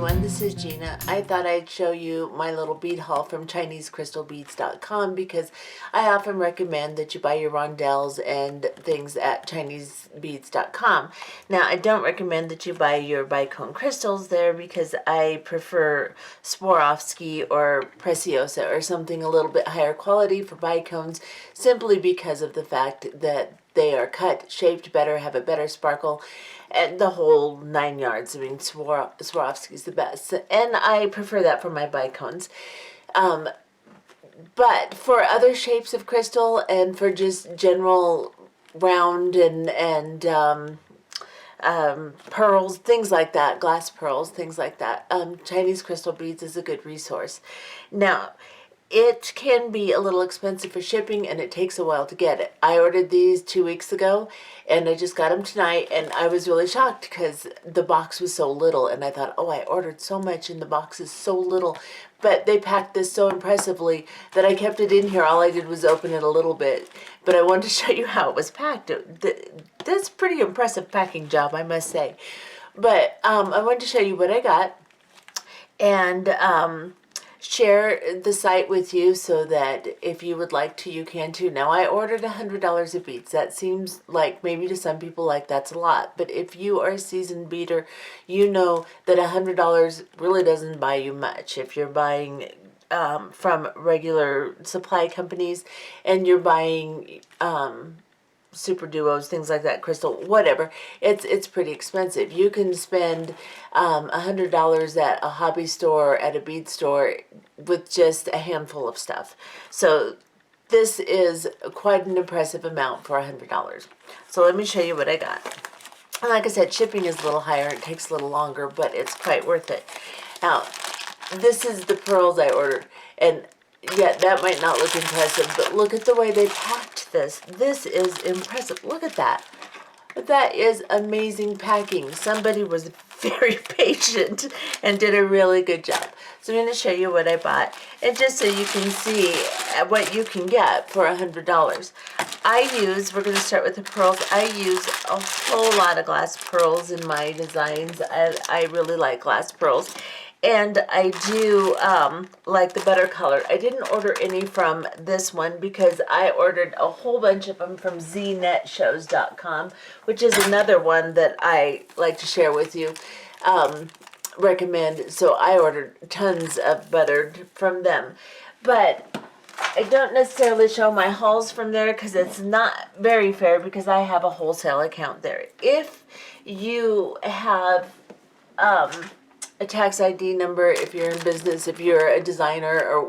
everyone, this is Gina. I thought I'd show you my little bead haul from ChineseCrystalBeads.com because I often recommend that you buy your rondelles and things at ChineseBeads.com. Now, I don't recommend that you buy your bicone crystals there because I prefer Swarovski or Preciosa or something a little bit higher quality for bicones, simply because of the fact that they are cut, shaped better, have a better sparkle, and the whole 9 yards. I mean, Swarovski's the best, and I prefer that for my bicones. But for other shapes of crystal and for just general round and pearls, things like that, glass pearls, things like that, Chinese crystal beads is a good resource. Now, it can be a little expensive for shipping, and it takes a while to get it. I ordered these 2 weeks ago, and I just got them tonight, and I was really shocked because the box was so little, and I thought, oh, I ordered so much, and the box is so little. But they packed this so impressively that I kept it in here. All I did was open it a little bit, but I wanted to show you how it was packed. That's a pretty impressive packing job, I must say. But I wanted to show you what I got, and share the site with you so that if you would like to, you can too. Now, I ordered $100 of beads. That seems like maybe to some people like that's a lot, but if you are a seasoned beader, you know that $100 really doesn't buy you much. If you're buying from regular supply companies and you're buying super duos, things like that, crystal, whatever, it's pretty expensive. You can spend $100 at a hobby store, at a bead store, with just a handful of stuff. So this is quite an impressive amount for $100. So let me show you what I got. And like I said, shipping is a little higher, it takes a little longer, but it's quite worth it. Now, this is the pearls I ordered, and yeah, that might not look impressive, but look at the way they packed this. This is impressive. Look at that. That is amazing packing. Somebody was very patient and did a really good job. So I'm going to show you what I bought, and just so you can see what you can get for $100. We're going to start with the pearls. I use a whole lot of glass pearls in my designs. I really like glass pearls. And I do like the butter color. I didn't order any from this one because I ordered a whole bunch of them from znetshows.com, which is another one that I like to share with you, recommend. So I ordered tons of butter from them. But I don't necessarily show my hauls from there because it's not very fair, because I have a wholesale account there. If you have a tax ID number, if you're in business, if you're a designer,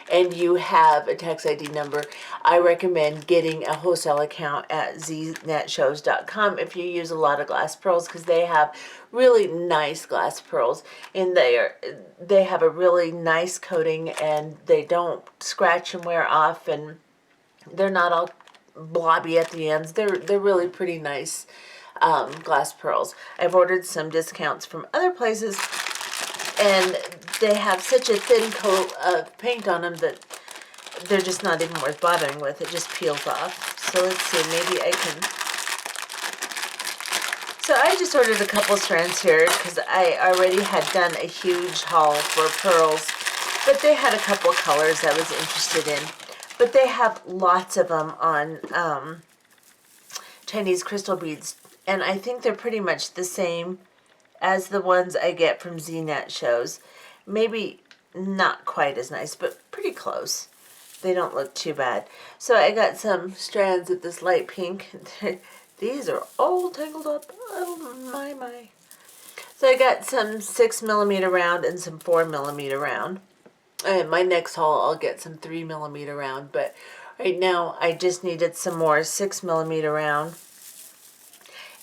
and you have a tax ID number, I recommend getting a wholesale account at znetshows.com if you use a lot of glass pearls, because they have really nice glass pearls, and they have a really nice coating, and they don't scratch and wear off, and they're not all blobby at the ends. They're really pretty nice glass pearls. I've ordered some discounts from other places, and they have such a thin coat of paint on them that they're just not even worth bothering with. It just peels off. So let's see, maybe I can. So I just ordered a couple strands here because I already had done a huge haul for pearls, but they had a couple colors I was interested in. But they have lots of them on Chinese crystal beads, and I think they're pretty much the same as the ones I get from ZNet shows. Maybe not quite as nice, but pretty close. They don't look too bad. So I got some strands of this light pink. These are all tangled up. Oh my. So I got some 6mm round and some 4mm round. And my next haul I'll get some 3mm round, but right now I just needed some more 6mm round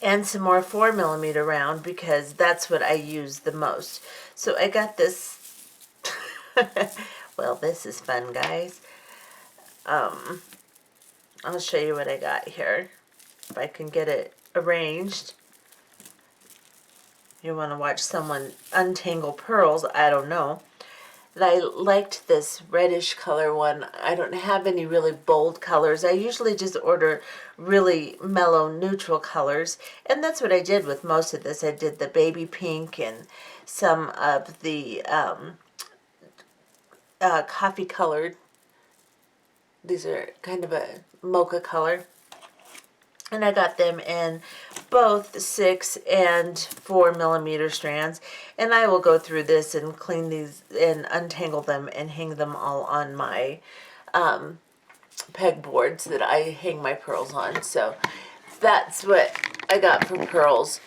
and some more 4mm round because that's what I use the most. So I got this. Well, this is fun, guys. I'll show you what I got here, if I can get it arranged. You want to watch someone untangle pearls, I don't know. that I liked this reddish color one. I don't have any really bold colors. I usually just order really mellow neutral colors, and that's what I did with most of this. I did the baby pink and some of the coffee colored. These are kind of a mocha color. And I got them in both 6 and 4 millimeter strands. And I will go through this and clean these and untangle them and hang them all on my peg boards that I hang my pearls on. So that's what I got for pearls.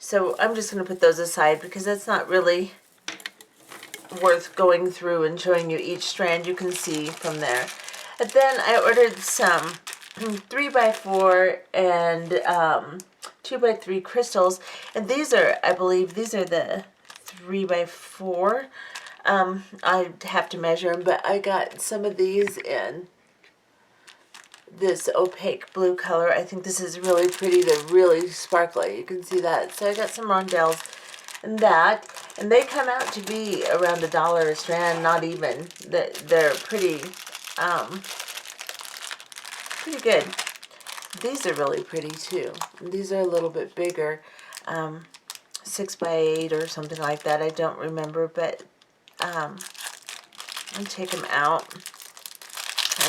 So I'm just going to put those aside because that's not really worth going through and showing you each strand. You can see from there. But then I ordered some 3x4 and 2x3 crystals, and these are, I believe, these are the 3x4. I have to measure them, but I got some of these in this opaque blue color. I think this is really pretty. They're really sparkly. You can see that. So I got some rondelles and that, and they come out to be around $1 a strand, not even. They're pretty good. These are really pretty too. These are a little bit bigger, 6x8 or something like that. I don't remember, but I'll take them out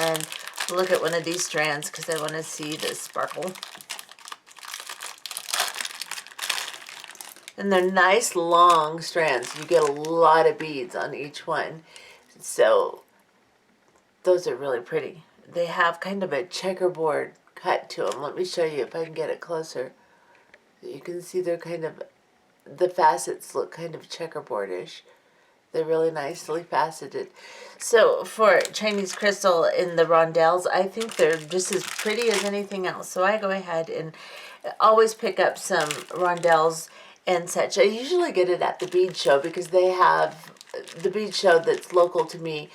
and look at one of these strands because I want to see the sparkle. And they're nice long strands. You get a lot of beads on each one. So those are really pretty. They have kind of a checkerboard cut to them. Let me show you if I can get it closer. You can see they're kind of, the facets look kind of checkerboardish. They're really nicely faceted. So for Chinese crystal in the rondelles, I think they're just as pretty as anything else. So I go ahead and always pick up some rondelles and such. I usually get it at the bead show because they have, the bead show that's local to me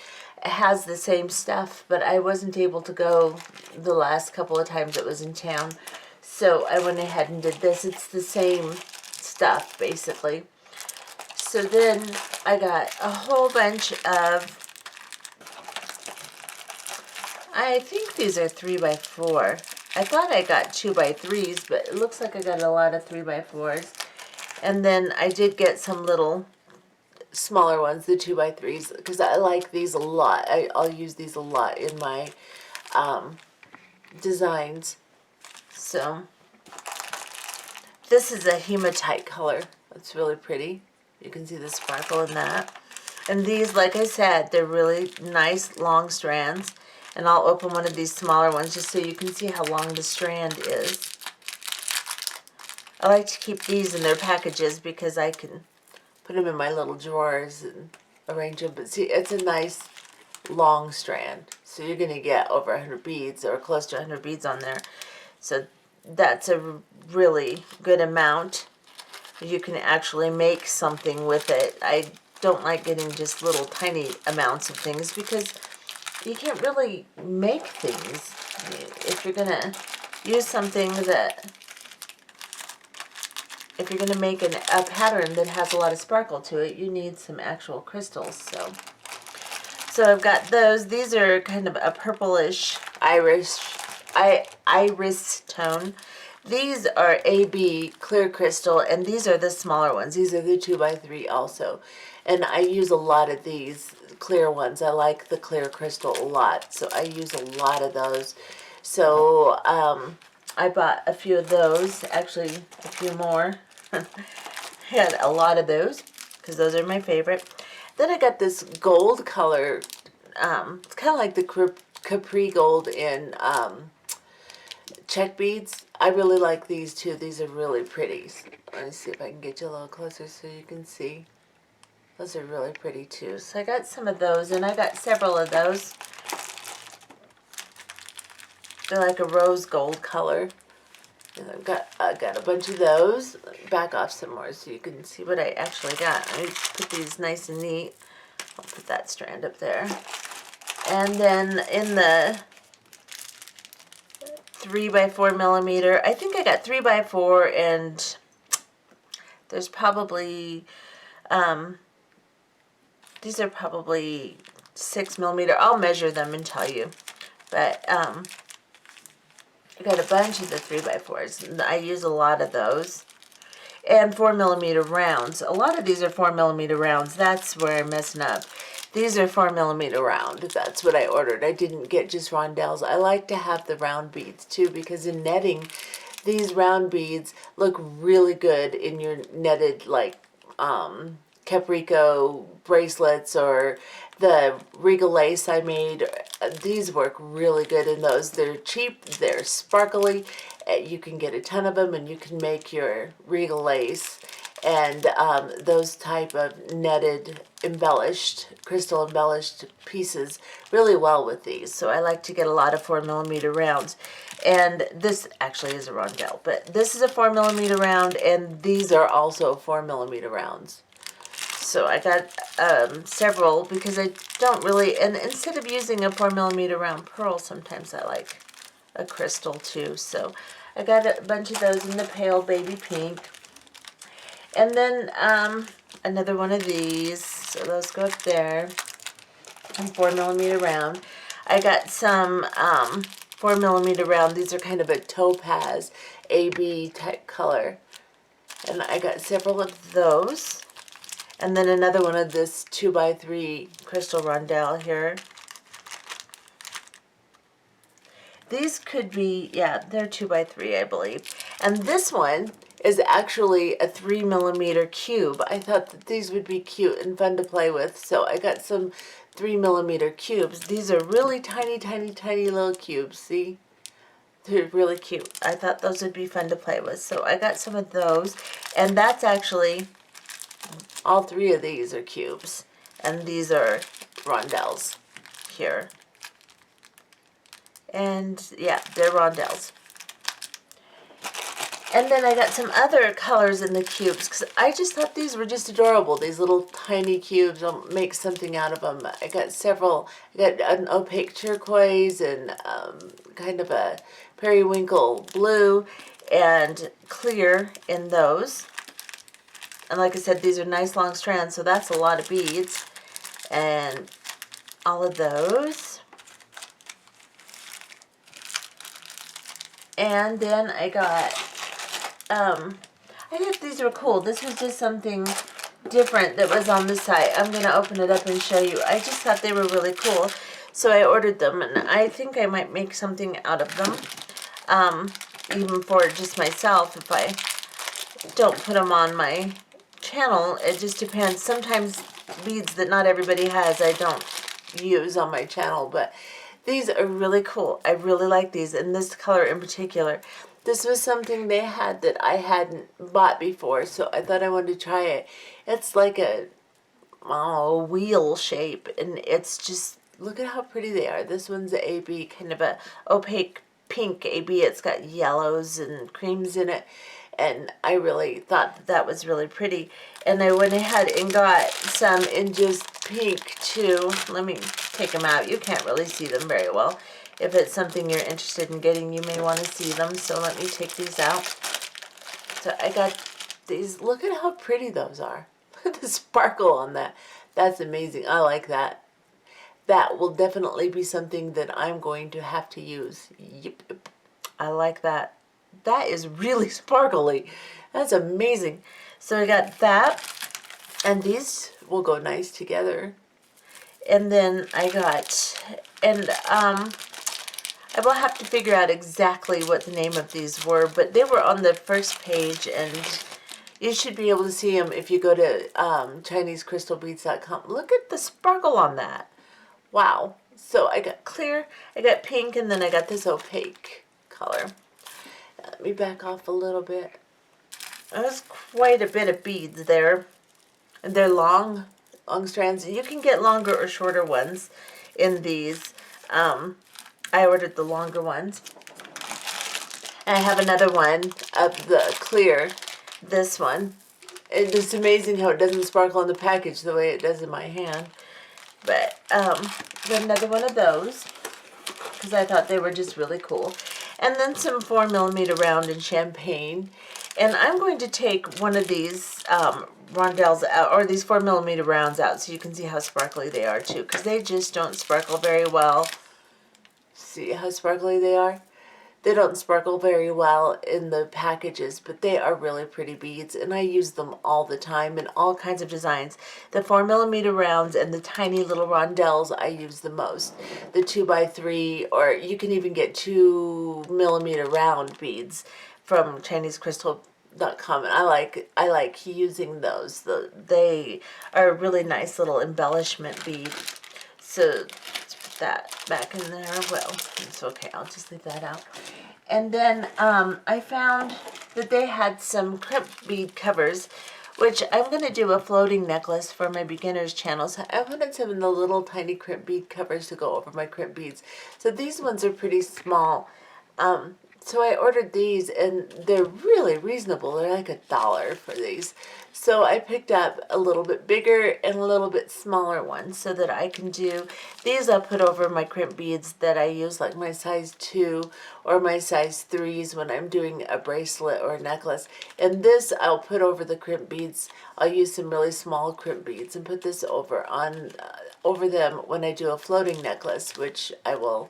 has the same stuff, but I wasn't able to go the last couple of times it was in town. So I went ahead and did this. It's the same stuff, basically. So then I got a whole bunch of, I think these are 3x4. I thought I got 2x3s, but it looks like I got a lot of 3x4s. And then I did get some little smaller ones, the 2x3s, because I like these a lot. I'll use these a lot in my designs. So this is a hematite color. It's really pretty. You can see the sparkle in that. And these, like I said, they're really nice long strands. And I'll open one of these smaller ones just so you can see how long the strand is. I like to keep these in their packages because I can put them in my little drawers and arrange them. But see, it's a nice long strand. So you're going to get over 100 beads or close to 100 beads on there. So that's a really good amount. You can actually make something with it. I don't like getting just little tiny amounts of things because you can't really make things. If you're going to use something that, if you're going to make a pattern that has a lot of sparkle to it, you need some actual crystals. So I've got those. These are kind of a purplish iris tone. These are AB clear crystal, and these are the smaller ones. These are the 2x3 also. And I use a lot of these clear ones. I like the clear crystal a lot, so I use a lot of those. So I bought a few of those, actually a few more. Had a lot of those because those are my favorite. Then I got this gold color. It's kind of like the Capri gold in check beads. I really like these too. These are really pretty. Let me see if I can get you a little closer so you can see. Those are really pretty too. So I got some of those, and I got several of those. They're like a rose gold color. And I got a bunch of those. Let me back off some more so you can see what I actually got. Let me put these nice and neat. I'll put that strand up there. And then in the 3x4 millimeter, I think I got 3x4, and there's probably these are probably 6mm. I'll measure them and tell you. But I got a bunch of the 3x4s. I use a lot of those. And 4mm rounds. A lot of these are 4mm rounds. That's where I'm messing up. These are 4mm round. That's what I ordered. I didn't get just rondelles. I like to have the round beads too, because in netting, these round beads look really good in your netted, like Caprico bracelets or the Regal lace I made. These work really good in those. They're cheap, they're sparkly. You can get a ton of them and you can make your Regal lace and those type of netted crystal embellished pieces really well with these. So I like to get a lot of 4mm rounds. And this actually is a rondelle, but this is a 4mm round, and these are also 4mm rounds. So I got several because I don't really, and instead of using a 4mm round pearl, sometimes I like a crystal too. So I got a bunch of those in the pale baby pink. And then another one of these, so those go up there, and 4mm round. I got some 4mm round. These are kind of a topaz AB type color. And I got several of those. And then another one of this 2x3 crystal rondelle here. These could be, yeah, they're 2x3, I believe. And this one is actually a 3mm cube. I thought that these would be cute and fun to play with, so I got some 3mm cubes. These are really tiny, tiny, tiny little cubes, see? They're really cute. I thought those would be fun to play with, so I got some of those. And that's actually, all three of these are cubes. And these are rondelles here. And yeah, they're rondelles. And then I got some other colors in the cubes because I just thought these were just adorable. These little tiny cubes. I'll make something out of them. I got several. I got an opaque turquoise and kind of a periwinkle blue and clear in those. And like I said, these are nice long strands, so that's a lot of beads. And all of those. And then I got, I thought these were cool. This was just something different that was on the site. I'm going to open it up and show you. I just thought they were really cool. So I ordered them, and I think I might make something out of them. Even for just myself, if I don't put them on my channel. It just depends. Sometimes beads that not everybody has, I don't use on my channel, but these are really cool. I really like these, and this color in particular. This was something they had that I hadn't bought before, so I thought I wanted to try it. It's like a wheel shape, and it's just, look at how pretty they are. This one's a AB, kind of a opaque pink AB. It's got yellows and creams in it, and I really thought that that was really pretty. And I went ahead and got some in just pink too. Let me take them out. You can't really see them very well. If it's something you're interested in getting, you may want to see them. So let me take these out. So I got these. Look at how pretty those are. Look at the sparkle on that. That's amazing. I like that. That will definitely be something that I'm going to have to use. Yep. I like that. That is really sparkly. That's amazing. So I got that. And these will go nice together. And then I got, and I will have to figure out exactly what the name of these were, but they were on the first page, and you should be able to see them if you go to ChineseCrystalBeads.com. Look at the sparkle on that. Wow. So I got clear, I got pink, and then I got this opaque color. Let me back off a little bit. There's quite a bit of beads there. And they're long strands. You can get longer or shorter ones in these. I ordered the longer ones. And I have another one of the clear, this one. It's amazing how it doesn't sparkle on the package the way it does in my hand. But got another one of those because I thought they were just really cool. And then some 4mm round in champagne. And I'm going to take one of these rondelles out, or these 4mm rounds out, so you can see how sparkly they are too, because they just don't sparkle very well. See how sparkly they are? They don't sparkle very well in the packages, but they are really pretty beads, and I use them all the time in all kinds of designs. The 4mm rounds and the tiny little rondelles I use the most. The 2x3, or you can even get 2mm round beads from ChineseCrystal.com, and I like using those. They are a really nice little embellishment bead. So that back in there. Well, it's okay. I'll just leave that out. And then I found that they had some crimp bead covers, which I'm going to do a floating necklace for my beginners channel. So I wanted some of the little tiny crimp bead covers to go over my crimp beads. So these ones are pretty small. So I ordered these, and they're really reasonable. They're like $1 for these. So I picked up a little bit bigger and a little bit smaller ones so that I can do these. I'll put over my crimp beads that I use, like my size 2 or my size 3s when I'm doing a bracelet or a necklace. And this I'll put over the crimp beads. I'll use some really small crimp beads and put this over them when I do a floating necklace, which I will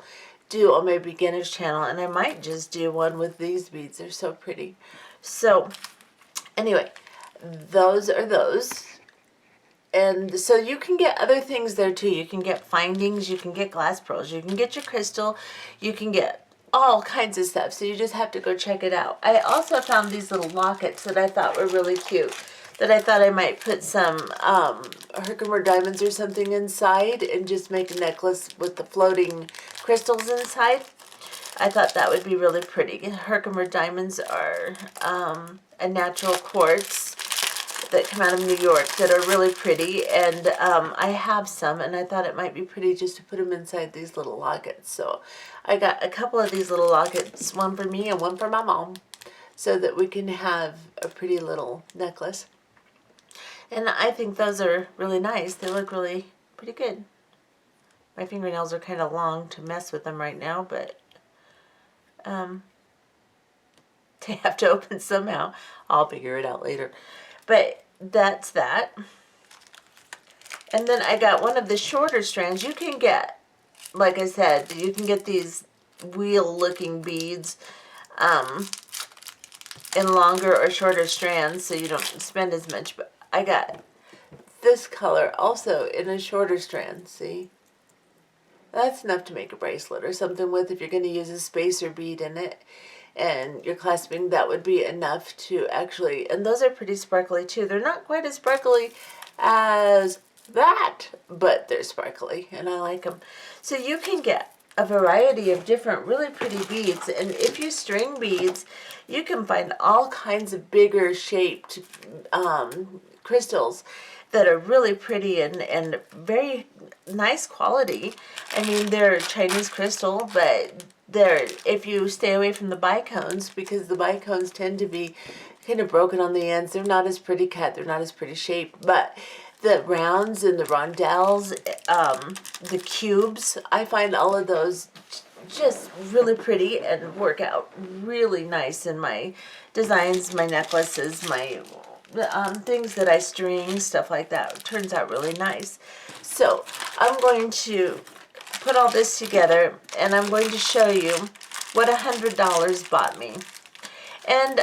do on my beginners channel. And I might just do one with these beads. They're so pretty. So anyway, those are those. And so you can get other things there too. You can get findings, you can get glass pearls, you can get your crystal, you can get all kinds of stuff. So you just have to go check it out. I also found these little lockets that I thought were really cute, that I thought I might put some Herkimer diamonds or something inside and just make a necklace with the floating crystals inside. I thought that would be really pretty. Herkimer diamonds are a natural quartz that come out of New York that are really pretty, and I have some, and I thought it might be pretty just to put them inside these little lockets. So I got a couple of these little lockets, one for me and one for my mom, so that we can have a pretty little necklace. And I think those are really nice. They look really pretty good. My fingernails are kind of long to mess with them right now, but they have to open somehow. I'll figure it out later. But that's that. And then I got one of the shorter strands. You can get, like I said, you can get these wheel-looking beads in longer or shorter strands, so you don't spend as much. But I got this color also in a shorter strand, see? That's enough to make a bracelet or something with if you're going to use a spacer bead in it. And you're clasping, that would be enough to actually, and those are pretty sparkly too. They're not quite as sparkly as that, but they're sparkly, and I like them. So you can get a variety of different really pretty beads, and if you string beads, you can find all kinds of bigger shaped crystals that are really pretty and very nice quality. I mean, they're Chinese crystal, but if you stay away from the bicones, because the bicones tend to be kind of broken on the ends. They're not as pretty cut. They're not as pretty shaped. But the rounds and the rondelles, the cubes, I find all of those just really pretty and work out really nice in my designs, my necklaces, my things that I string, stuff like that. It turns out really nice. So I'm going to put all this together, and I'm going to show you what $100 bought me. And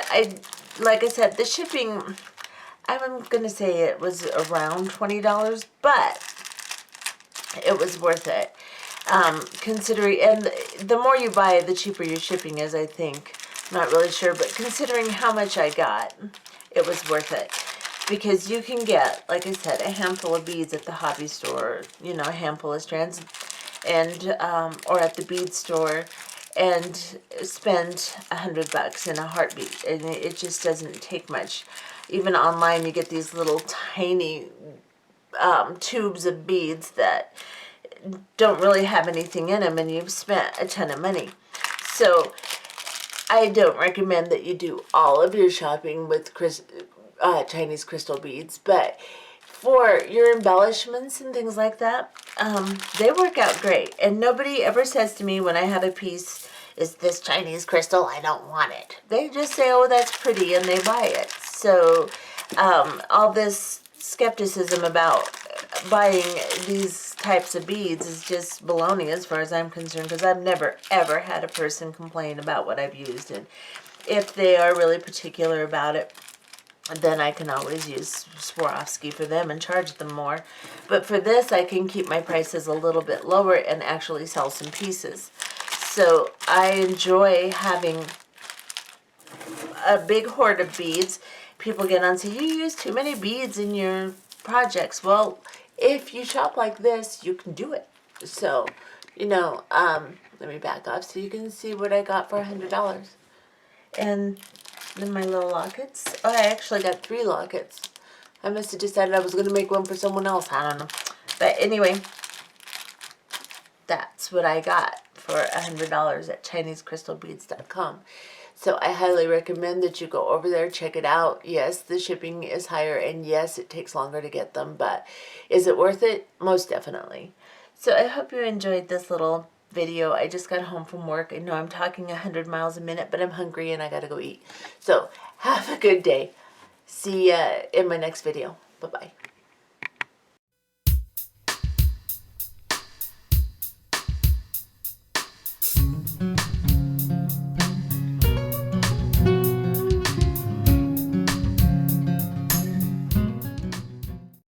like I said, the shipping, I'm going to say it was around $20, but it was worth it. Considering, and the more you buy, the cheaper your shipping is, I think. I'm not really sure, but considering how much I got, it was worth it. Because you can get, like I said, a handful of beads at the hobby store, you know, a handful of strands, and or at the bead store, and spend $100 in a heartbeat. And it just doesn't take much. Even online, you get these little tiny tubes of beads that don't really have anything in them, and you've spent a ton of money. So I don't recommend that you do all of your shopping with Chinese crystal beads, but for your embellishments and things like that, they work out great. And nobody ever says to me when I have a piece, is this Chinese crystal? I don't want it. They just say, oh, that's pretty, and they buy it. So all this skepticism about buying these types of beads is just baloney as far as I'm concerned, because I've never, ever had a person complain about what I've used. And if they are really particular about it, then I can always use Swarovski for them and charge them more. But for this, I can keep my prices a little bit lower and actually sell some pieces. So I enjoy having a big hoard of beads. People get on and say, you use too many beads in your projects. Well, if you shop like this, you can do it. So, you know, let me back up so you can see what I got for $100. And then my little lockets. Oh, I actually got 3 lockets. I must have decided I was going to make one for someone else. I don't know. But anyway, that's what I got for $100 at ChineseCrystalBeads.com. So I highly recommend that you go over there, check it out. Yes, the shipping is higher, and yes, it takes longer to get them, but is it worth it? Most definitely. So I hope you enjoyed this little video. I just got home from work. I know I'm talking 100 miles a minute, but I'm hungry and I gotta go eat. So have a good day. See ya in my next video. Bye-bye.